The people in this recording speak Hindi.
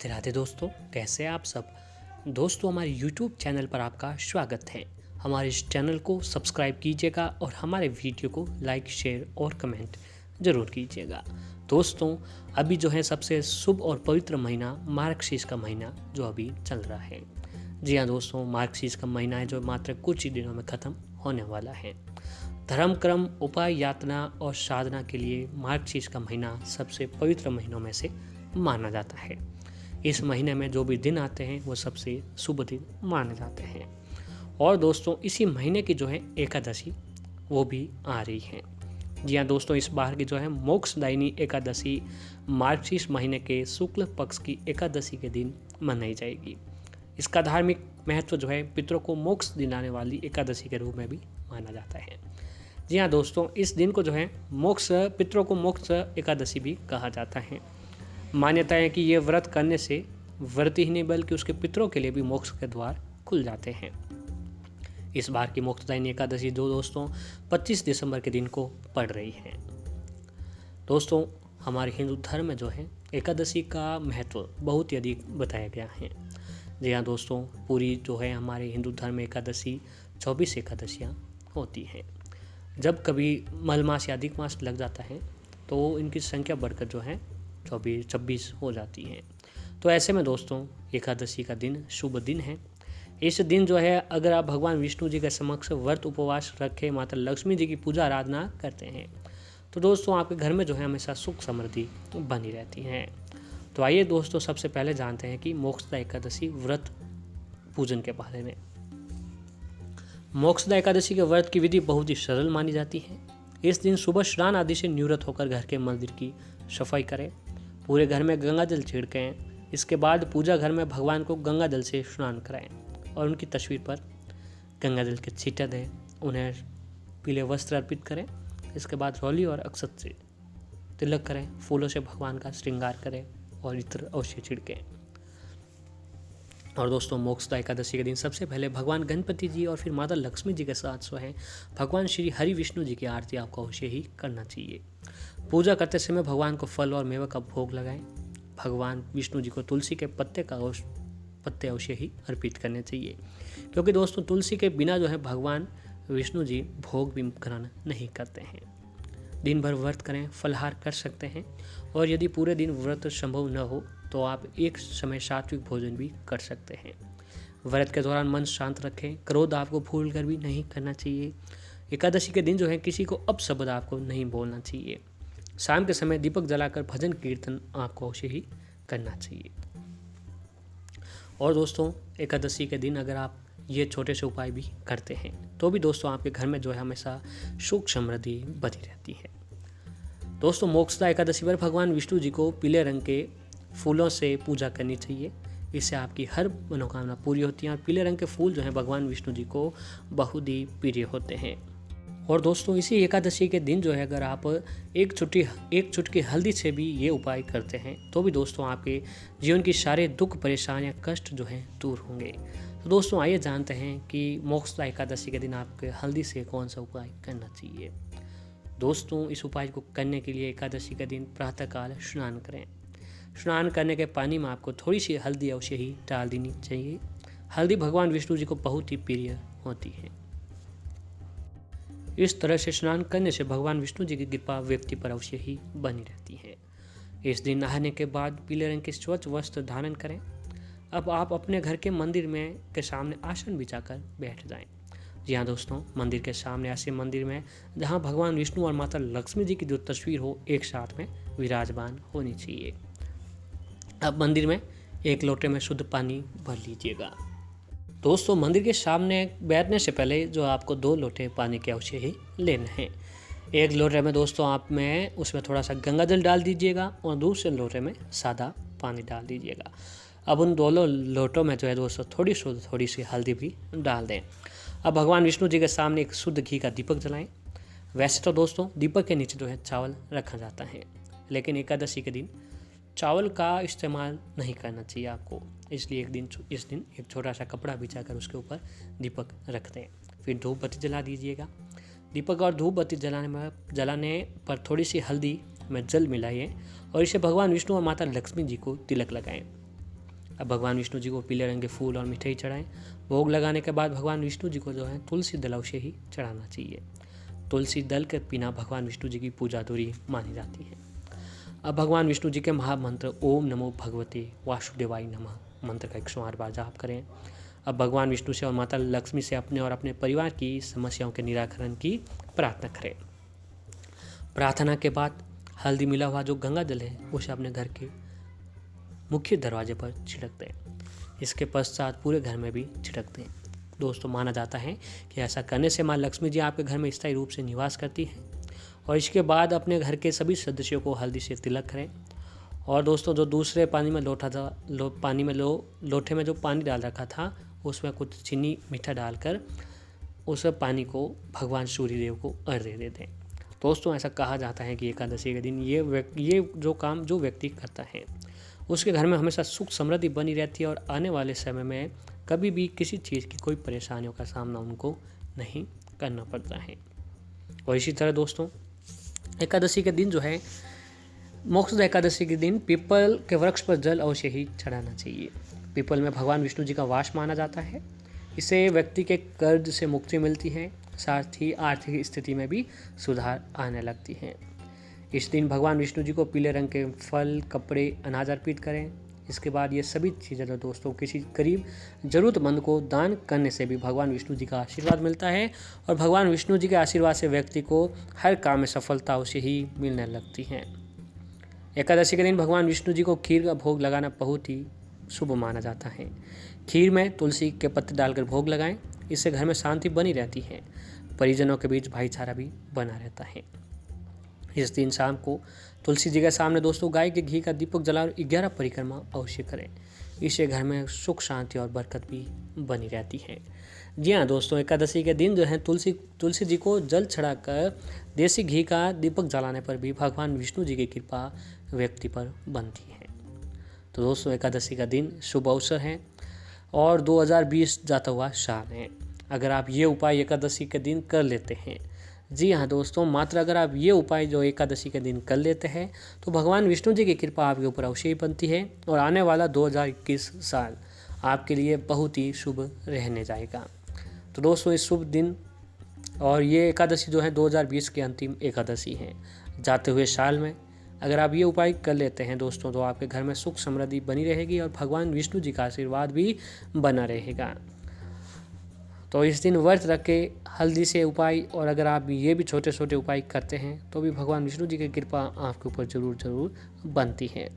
राधे राधे दोस्तों, कैसे हैं आप सब। दोस्तों, हमारे YouTube चैनल पर आपका स्वागत है। हमारे इस चैनल को सब्सक्राइब कीजिएगा और हमारे वीडियो को लाइक, शेयर और कमेंट ज़रूर कीजिएगा। दोस्तों, अभी जो है सबसे शुभ और पवित्र महीना मार्गशीर्ष का महीना जो अभी चल रहा है। जी हाँ दोस्तों, मार्गशीर्ष का महीना है जो मात्र कुछ ही दिनों में ख़त्म होने वाला है। धर्म, क्रम, उपाय, यातना और साधना के लिए मार्गशीर्ष का महीना सबसे पवित्र महीनों में से माना जाता है। इस महीने में जो भी दिन आते हैं वो सबसे शुभ दिन माने जाते हैं। और दोस्तों, इसी महीने की जो है एकादशी वो भी आ रही है। जी हाँ दोस्तों, इस बार की जो है मोक्षदायिनी एकादशी मार्गशीर्ष महीने के शुक्ल पक्ष की एकादशी के दिन मनाई जाएगी। इसका धार्मिक महत्व जो है पितरों को मोक्ष दिलाने वाली एकादशी के रूप में भी माना जाता है। जी हाँ दोस्तों, इस दिन को जो है पितरों को मोक्ष एकादशी भी कहा जाता है। मान्यता है कि ये व्रत करने से व्रती ही नहीं बल्कि उसके पितरों के लिए भी मोक्ष के द्वार खुल जाते हैं। इस बार की मोक्षदायिनी एकादशी जो दोस्तों 25 दिसंबर के दिन को पड़ रही है। दोस्तों, हमारे हिंदू धर्म में जो है एकादशी का महत्व बहुत ही अधिक बताया गया है। जी हाँ दोस्तों, पूरी जो है हमारे हिंदू धर्म में एकादशी 24 एकादशियाँ होती हैं। जब कभी मलमास या अधिक मास लग जाता है तो इनकी संख्या बढ़कर जो है 26 हो जाती है। तो ऐसे में दोस्तों, एकादशी का दिन शुभ दिन है। इस दिन जो है अगर आप भगवान विष्णु जी के समक्ष व्रत उपवास रखें, माता लक्ष्मी जी की पूजा आराधना करते हैं तो दोस्तों आपके घर में जो है हमेशा सुख समृद्धि बनी रहती है। तो आइए दोस्तों, सबसे पहले जानते हैं कि मोक्षदा एकादशी व्रत पूजन के बारे में। मोक्षदा एकादशी के व्रत की विधि बहुत ही सरल मानी जाती है। इस दिन सुबह स्नान आदि से निवृत्त होकर घर के मंदिर की सफाई करें, पूरे घर में गंगा जल छिड़कें। इसके बाद पूजा घर में भगवान को गंगा जल से स्नान कराएं और उनकी तस्वीर पर गंगा जल के छींटे दें, उन्हें पीले वस्त्र अर्पित करें। इसके बाद रोली और अक्षत से तिलक करें, फूलों से भगवान का श्रृंगार करें और इत्र अवश्य छिड़कें। और दोस्तों, मोक्षदा एकादशी के दिन सबसे पहले भगवान गणपति जी और फिर माता लक्ष्मी जी के साथ जो है भगवान श्री हरि विष्णु जी की आरती आपको अवश्य ही करना चाहिए। पूजा करते समय भगवान को फल और मेवे का भोग लगाएं। भगवान विष्णु जी को तुलसी के पत्ते अवश्य ही अर्पित करने चाहिए, क्योंकि दोस्तों तुलसी के बिना जो है भगवान विष्णु जी भोग भी ग्रहण नहीं करते हैं। दिन भर व्रत करें, फलाहार कर सकते हैं और यदि पूरे दिन व्रत संभव न हो तो आप एक समय सात्विक भोजन भी कर सकते हैं। व्रत के दौरान मन शांत रखें, क्रोध आपको भूल कर भी नहीं करना चाहिए। एकादशी के दिन जो है किसी को अपशब्द आपको नहीं बोलना चाहिए। शाम के समय दीपक जलाकर भजन कीर्तन आपको अवश्य ही करना चाहिए। और दोस्तों, एकादशी के दिन अगर आप ये छोटे से उपाय भी करते हैं तो भी दोस्तों आपके घर में जो है हमेशा सुख समृद्धि बनी रहती है। दोस्तों, मोक्षदा एकादशी पर भगवान विष्णु जी को पीले रंग के फूलों से पूजा करनी चाहिए। इससे आपकी हर मनोकामना पूरी होती है और पीले रंग के फूल जो है भगवान विष्णु जी को बहुत ही प्रिय होते हैं। और दोस्तों, इसी एकादशी के दिन जो है अगर आप एक चुटकी हल्दी से भी ये उपाय करते हैं तो भी दोस्तों आपके जीवन की सारे दुख, परेशानियां, कष्ट जो हैं दूर होंगे। तो दोस्तों, आइए जानते हैं कि मोक्षदा एकादशी के दिन आपके हल्दी से कौन सा उपाय करना चाहिए। दोस्तों, इस उपाय को करने के लिए एकादशी के दिन प्रातःकाल स्नान करें। स्नान करने के पानी में आपको थोड़ी सी हल्दी अवश्य ही डाल देनी चाहिए। हल्दी भगवान विष्णु जी को बहुत ही प्रिय होती है। इस तरह से स्नान करने से भगवान विष्णु जी की कृपा व्यक्ति पर अवश्य ही बनी रहती है। इस दिन नहाने के बाद पीले रंग के स्वच्छ वस्त्र धारण करें। अब आप अपने घर के मंदिर में के सामने आसन बिछाकर बैठ जाएं। जी हाँ दोस्तों, मंदिर के सामने ऐसे मंदिर में जहाँ भगवान विष्णु और माता लक्ष्मी जी की जो तस्वीर हो एक साथ में विराजमान होनी चाहिए। अब मंदिर में एक लोटे में शुद्ध पानी भर लीजिएगा। दोस्तों, मंदिर के सामने बैठने से पहले जो आपको 2 लोटे पानी के अवश्य ही लेने हैं। एक लोटे में दोस्तों उसमें थोड़ा सा गंगा जल डाल दीजिएगा और दूसरे लोटे में सादा पानी डाल दीजिएगा। अब उन दोनों लोटों में जो है दोस्तों थोड़ी सी हल्दी भी डाल दें। अब भगवान विष्णु जी के सामने एक शुद्ध घी का दीपक जलाएं। वैसे तो दोस्तों दीपक के नीचे जो है चावल रखा जाता है, लेकिन एकादशी के दिन चावल का इस्तेमाल नहीं करना चाहिए आपको, इसलिए इस दिन एक छोटा सा कपड़ा बिछाकर उसके ऊपर दीपक रख दें। फिर धूप बत्ती जला दीजिएगा। दीपक और धूप बत्ती जलाने पर थोड़ी सी हल्दी में जल मिलाइए और इसे भगवान विष्णु और माता लक्ष्मी जी को तिलक लगाएं। अब भगवान विष्णु जी को पीले रंग के फूल और मिठाई चढ़ाएं। भोग लगाने के बाद भगवान विष्णु जी को जो है तुलसी दल अवश्य ही चढ़ाना चाहिए। तुलसी दल के बिना भगवान विष्णु जी की पूजा अधूरी मानी जाती है। अब भगवान विष्णु जी के महामंत्र ओम नमो भगवते वासुदेवाय नमः मंत्र का 108 बार जाप करें। अब भगवान विष्णु से और माता लक्ष्मी से अपने और अपने परिवार की समस्याओं के निराकरण की प्रार्थना करें। प्रार्थना के बाद हल्दी मिला हुआ जो गंगा जल है उसे अपने घर के मुख्य दरवाजे पर छिड़क दें। इसके पश्चात पूरे घर में भी छिड़क दें। दोस्तों, माना जाता है कि ऐसा करने से माँ लक्ष्मी जी आपके घर में स्थायी रूप से निवास करती हैं। और इसके बाद अपने घर के सभी सदस्यों को हल्दी से तिलक करें। और दोस्तों, जो दूसरे पानी में लोटे में जो पानी डाल रखा था उसमें कुछ चीनी मीठा डालकर उस पानी को भगवान सूर्यदेव को अर्घ्य दे दें। दोस्तों, ऐसा कहा जाता है कि एकादशी के दिन ये जो काम जो व्यक्ति करता है उसके घर में हमेशा सुख समृद्धि बनी रहती है और आने वाले समय में कभी भी किसी चीज़ की कोई परेशानियों का सामना उनको नहीं करना पड़ता है। और इसी तरह दोस्तों, एकादशी के दिन जो है मोक्षदा एकादशी के दिन पीपल के वृक्ष पर जल अवश्य ही चढ़ाना चाहिए। पीपल में भगवान विष्णु जी का वास माना जाता है। इससे व्यक्ति के कर्ज से मुक्ति मिलती है, साथ ही आर्थिक स्थिति में भी सुधार आने लगती है। इस दिन भगवान विष्णु जी को पीले रंग के फल, कपड़े, अनाज अर्पित करें। इसके बाद ये सभी चीज़ें जो दोस्तों किसी करीब ज़रूरतमंद को दान करने से भी भगवान विष्णु जी का आशीर्वाद मिलता है। और भगवान विष्णु जी के आशीर्वाद से व्यक्ति को हर काम में सफलता उसे ही मिलने लगती है। एकादशी के दिन भगवान विष्णु जी को खीर का भोग लगाना बहुत ही शुभ माना जाता है। खीर में तुलसी के पत्ते डालकर भोग लगाएं। इससे घर में शांति बनी रहती है। परिजनों के बीच भाईचारा भी बना रहता है। इस दिन शाम को तुलसी जी के सामने दोस्तों गाय के घी का दीपक जलाकर 11 परिक्रमा अवश्य करें। इससे घर में सुख, शांति और बरकत भी बनी रहती है। जी हाँ दोस्तों, एकादशी के दिन जो है तुलसी जी को जल चढ़ाकर देसी घी का दीपक जलाने पर भी भगवान विष्णु जी की कृपा व्यक्ति पर बनती है। तो दोस्तों, एकादशी का दिन शुभ अवसर है और 2020 जाता हुआ साल है। अगर आप ये उपाय एकादशी के दिन कर लेते हैं, जी हाँ दोस्तों, मात्र अगर आप ये उपाय जो एकादशी के दिन कर लेते हैं तो भगवान विष्णु जी की कृपा आपके ऊपर अवश्य ही बनती है और आने वाला 2021 साल आपके लिए बहुत ही शुभ रहने जाएगा। तो दोस्तों, इस शुभ दिन और ये एकादशी जो है 2020 की अंतिम एकादशी है। जाते हुए साल में अगर आप ये उपाय कर लेते हैं दोस्तों तो आपके घर में सुख समृद्धि बनी रहेगी और भगवान विष्णु जी का आशीर्वाद भी बना रहेगा। तो इस दिन व्रत रख के हल्दी से उपाय, और अगर आप ये भी छोटे छोटे उपाय करते हैं तो भी भगवान विष्णु जी की कृपा आपके ऊपर ज़रूर बनती है।